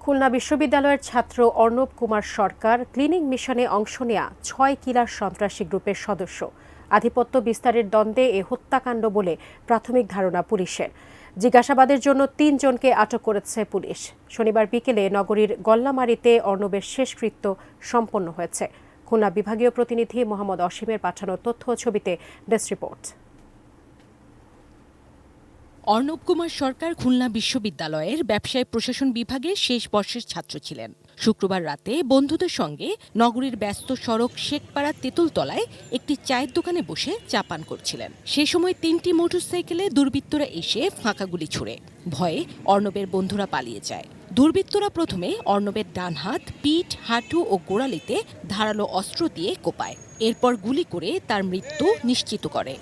খুলনা বিশ্ববিদ্যালয়ের ছাত্র অর্ণব কুমার সরকার ক্লিনিং মিশনে অংশ নেয়া ৬ কিলার সন্ত্রাসী গ্রুপের সদস্য। আধিপত্য বিস্তারের দ্বন্দ্বে এ হত্যাকাণ্ড বলে প্রাথমিক ধারণা পুলিশের। জিজ্ঞাসাবাদের জন্য ৩ জনকে আটক করেছে পুলিশ। শনিবার বিকেলে নগরীর গল্লামারীতে অর্ণবের শেষকৃত্য সম্পন্ন হয়েছে। খুলনা বিভাগীয় প্রতিনিধি মোহাম্মদ অসীমের পাঠানো তথ্য ও ছবিতে ডেস্ক রিপোর্ট। অর্ণব কুমার সরকার খুলনা বিশ্ববিদ্যালয়ের ব্যবসায় প্রশাসন বিভাগের শেষ বর্ষের ছাত্র ছিলেন। শুক্রবার রাতে বন্ধুদের সঙ্গে নগরীর ব্যস্ত সড়ক শেখপাড়া তেঁতুলতলায় একটি চায়ের দোকানে বসে চা পান করছিলেন। সে সময় ৩টি মোটরসাইকেলে দুর্বৃত্তরা এসে ফাঁকা গুলি ছুড়ে ভয়ে অর্ণবের বন্ধুরা পালিয়ে যায়। দুর্বৃত্তরা প্রথমে অর্ণবের ডান হাত, পিঠ, হাঁটু ও গোড়ালিতে ধারালো অস্ত্র দিয়ে কোপায়। এরপর গুলি করে তার মৃত্যু নিশ্চিত করে।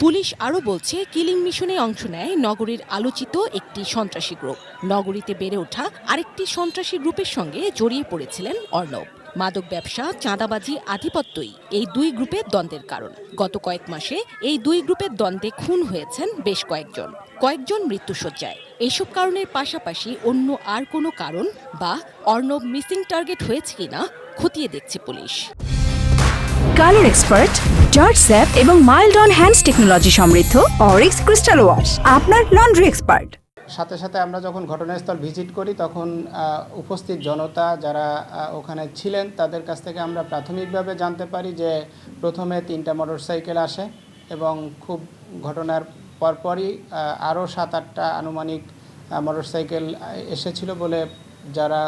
পুলিশ আরও বলছে, কিলিং মিশনে অংশ নেয় নগরীর আলোচিত একটি সন্ত্রাসী গ্রুপ। নগরীতে বেড়ে ওঠা আরেকটি সন্ত্রাসী গ্রুপের সঙ্গে জড়িয়ে পড়েছিলেন অর্ণব। মাদক ব্যবসা, চাঁদাবাজি, আধিপত্যই এই দুই গ্রুপের দ্বন্দ্বের কারণ। গত কয়েক মাসে এই দুই গ্রুপের দ্বন্দ্বে খুন হয়েছেন বেশ কয়েকজন মৃত্যুশয্যায়। এসব কারণের পাশাপাশি অন্য আর কোনো কারণ বা অর্ণব মিসিং টার্গেট হয়েছে কিনা খতিয়ে দেখছে police. Colour expert, George sap এবং মাইল্ড অন হ্যান্ডস টেকনোলজি সমৃদ্ধ অরিক্স ক্রিস্টাল ওয়াশ আপনার লন্ড্রি এক্সপার্ট। সাথে সাথে আমরা যখন ঘটনাস্থল ভিজিট করি তখন উপস্থিত জনতা যারা ওখানে ছিলেন তাদের কাছ থেকে আমরা প্রাথমিকভাবে জানতে পারি যে প্রথমে 3টা মোটরসাইকেল আসে এবং খুব ঘটনার পরপরই আরও 7-8টা আনুমানিক মোটরসাইকেল এসেছিল বলে যারা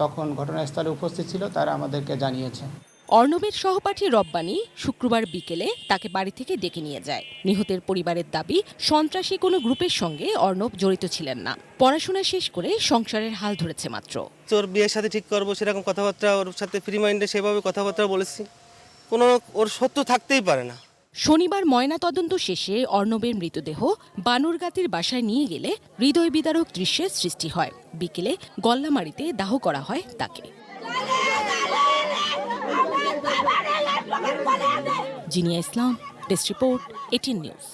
তখন ঘটনাস্থলে উপস্থিত ছিল তারা আমাদেরকে জানিয়েছে। অর্ণবের সহপাঠী রব্বানী শুক্রবার বিকেলে তাকে বাড়ি থেকে ডেকে নিয়ে যায়। নিহতের পরিবারের দাবি, সন্ত্রাসী কোনো গ্রুপের সঙ্গে অর্ণব জড়িত ছিলেন না। পড়াশোনা শেষ করে সংসারের হাল ধরেছে মাত্র। তোর বিয়ের সাথে ঠিক করবো সেরকম কথাবার্তা ওর সাথে ফ্রি মাইন্ডে সেভাবে কথাবার্তা বলেছি। কোনো ওর সত্য থাকতেই পারে না। শনিবার ময়নাতদন্ত শেষে অর্ণবের মৃতদেহ বানুরগাতির বাসায় নিয়ে গেলে হৃদয় বিদারক দৃশ্যের সৃষ্টি হয়। বিকেলে গল্লামারীতে দাহ করা হয় তাকে। জিনিয়া ইসলাম, ডেস্ক রিপোর্ট, 18 নিউজ।